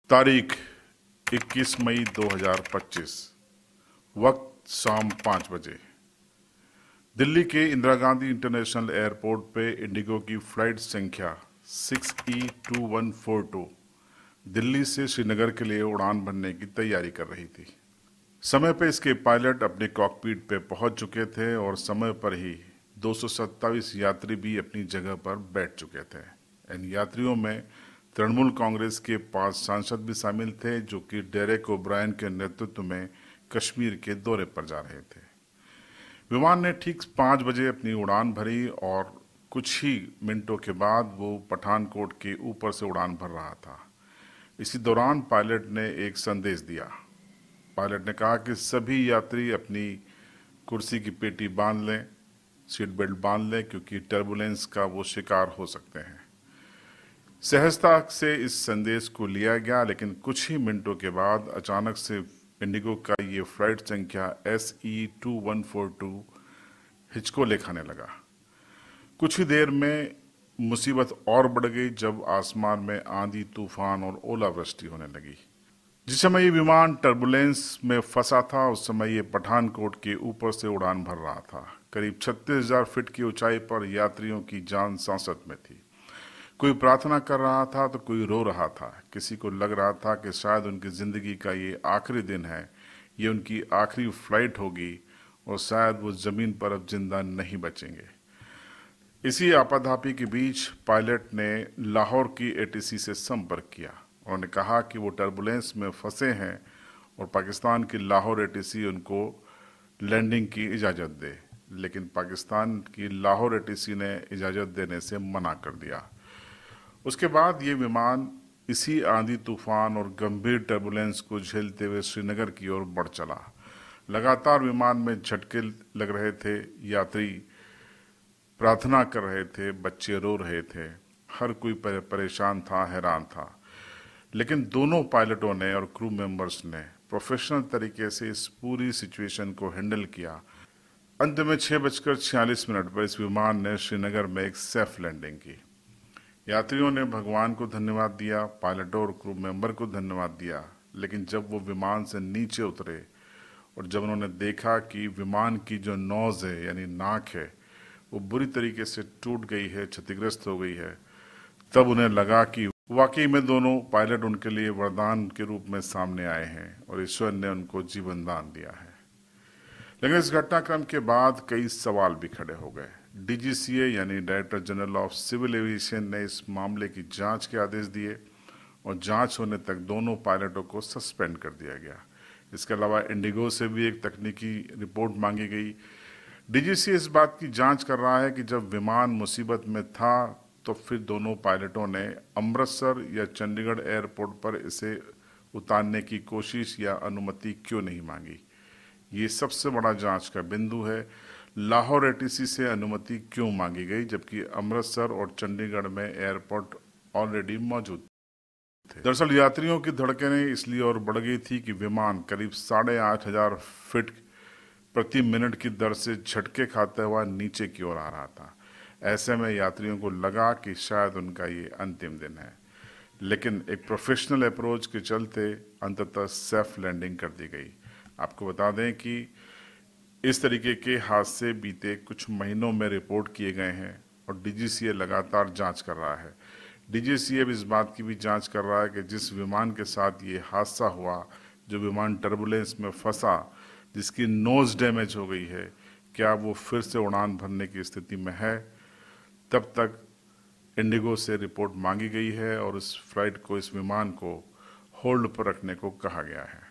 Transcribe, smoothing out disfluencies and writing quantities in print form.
तारीख 21 मई 2025, वक्त शाम 5 बजे। दिल्ली के इंदिरा गांधी इंटरनेशनल एयरपोर्ट पे इंडिगो की फ्लाइट संख्या 6E2142 दिल्ली से श्रीनगर के लिए उड़ान भरने की तैयारी कर रही थी। समय पे इसके पायलट अपने कॉकपिट पे पहुंच चुके थे और समय पर ही 227 यात्री भी अपनी जगह पर बैठ चुके थे। इन यात्रियों में तृणमूल कांग्रेस के 5 सांसद भी शामिल थे, जो कि डेरेक ओब्रायन के नेतृत्व में कश्मीर के दौरे पर जा रहे थे। विमान ने ठीक 5 बजे अपनी उड़ान भरी और कुछ ही मिनटों के बाद वो पठानकोट के ऊपर से उड़ान भर रहा था। इसी दौरान पायलट ने एक संदेश दिया। पायलट ने कहा कि सभी यात्री अपनी कुर्सी की पेटी बांध लें, सीट बेल्ट बांध लें, क्योंकि टर्बुलेंस का वो शिकार हो सकते हैं। सहजता से इस संदेश को लिया गया, लेकिन कुछ ही मिनटों के बाद अचानक से इंडिगो का ये फ्लाइट संख्या SE2142 हिचकोले खाने लगा। कुछ ही देर में मुसीबत और बढ़ गई जब आसमान में आंधी, तूफान और ओलावृष्टि होने लगी। जिस समय ये विमान टर्बुलेंस में फंसा था, उस समय ये पठानकोट के ऊपर से उड़ान भर रहा था। करीब 36,000 फीट की ऊंचाई पर यात्रियों की जान सांसत में थी। कोई प्रार्थना कर रहा था तो कोई रो रहा था। किसी को लग रहा था कि शायद उनकी जिंदगी का ये आखिरी दिन है, ये उनकी आखिरी फ्लाइट होगी और शायद वो जमीन पर अब जिंदा नहीं बचेंगे। इसी आपाधापी के बीच पायलट ने लाहौर की ATC से संपर्क किया। उन्होंने कहा कि वो टर्बुलेंस में फंसे हैं और पाकिस्तान की लाहौर ATC उनको लैंडिंग की इजाज़त दे, लेकिन पाकिस्तान की लाहौर ATC ने इजाज़त देने से मना कर दिया। उसके बाद ये विमान इसी आंधी, तूफान और गंभीर टर्बुलेंस को झेलते हुए श्रीनगर की ओर बढ़ चला। लगातार विमान में झटके लग रहे थे, यात्री प्रार्थना कर रहे थे, बच्चे रो रहे थे, हर कोई परेशान था, हैरान था। लेकिन दोनों पायलटों ने और क्रू मेंबर्स ने प्रोफेशनल तरीके से इस पूरी सिचुएशन को हैंडल किया। अंत में 6:46 पर इस विमान ने श्रीनगर में एक सेफ लैंडिंग की। यात्रियों ने भगवान को धन्यवाद दिया, पायलटों और क्रू मेंबर को धन्यवाद दिया। लेकिन जब वो विमान से नीचे उतरे और जब उन्होंने देखा कि विमान की जो नोज है, यानी नाक है, वो बुरी तरीके से टूट गई है, क्षतिग्रस्त हो गई है, तब उन्हें लगा कि वाकई में दोनों पायलट उनके लिए वरदान के रूप में सामने आए हैं और ईश्वर ने उनको जीवन दान दिया है। लेकिन इस घटनाक्रम के बाद कई सवाल भी खड़े हो गए। DGCA यानी director general of civil aviation ने इस मामले की जांच के आदेश दिए और जांच होने तक दोनों पायलटों को सस्पेंड कर दिया गया। इसके अलावा इंडिगो से भी एक तकनीकी रिपोर्ट मांगी गई। DGCA इस बात की जांच कर रहा है कि जब विमान मुसीबत में था तो फिर दोनों पायलटों ने अमृतसर या चंडीगढ़ एयरपोर्ट पर इसे उतारने की कोशिश या अनुमति क्यों नहीं मांगी। ये सबसे बड़ा जांच का बिंदु है। लाहौर ATC से अनुमति क्यों मांगी गई, जबकि अमृतसर और चंडीगढ़ में एयरपोर्ट ऑलरेडी मौजूद थे। दरअसल यात्रियों की धड़कनें इसलिए और बढ़ गई थी कि विमान करीब 8,500 फीट प्रति मिनट की दर से झटके खाते हुआ नीचे की ओर आ रहा था। ऐसे में यात्रियों को लगा कि शायद उनका ये अंतिम दिन है, लेकिन एक प्रोफेशनल अप्रोच के चलते अंततः सेफ लैंडिंग कर दी गई। आपको बता दें कि इस तरीके के हादसे बीते कुछ महीनों में रिपोर्ट किए गए हैं और DGCA लगातार जांच कर रहा है। DGCA भी इस बात की भी जांच कर रहा है कि जिस विमान के साथ ये हादसा हुआ, जो विमान टर्बुलेंस में फंसा, जिसकी नोज डैमेज हो गई है, क्या वो फिर से उड़ान भरने की स्थिति में है। तब तक इंडिगो से रिपोर्ट मांगी गई है और इस फ्लाइट को, इस विमान को होल्ड पर रखने को कहा गया है।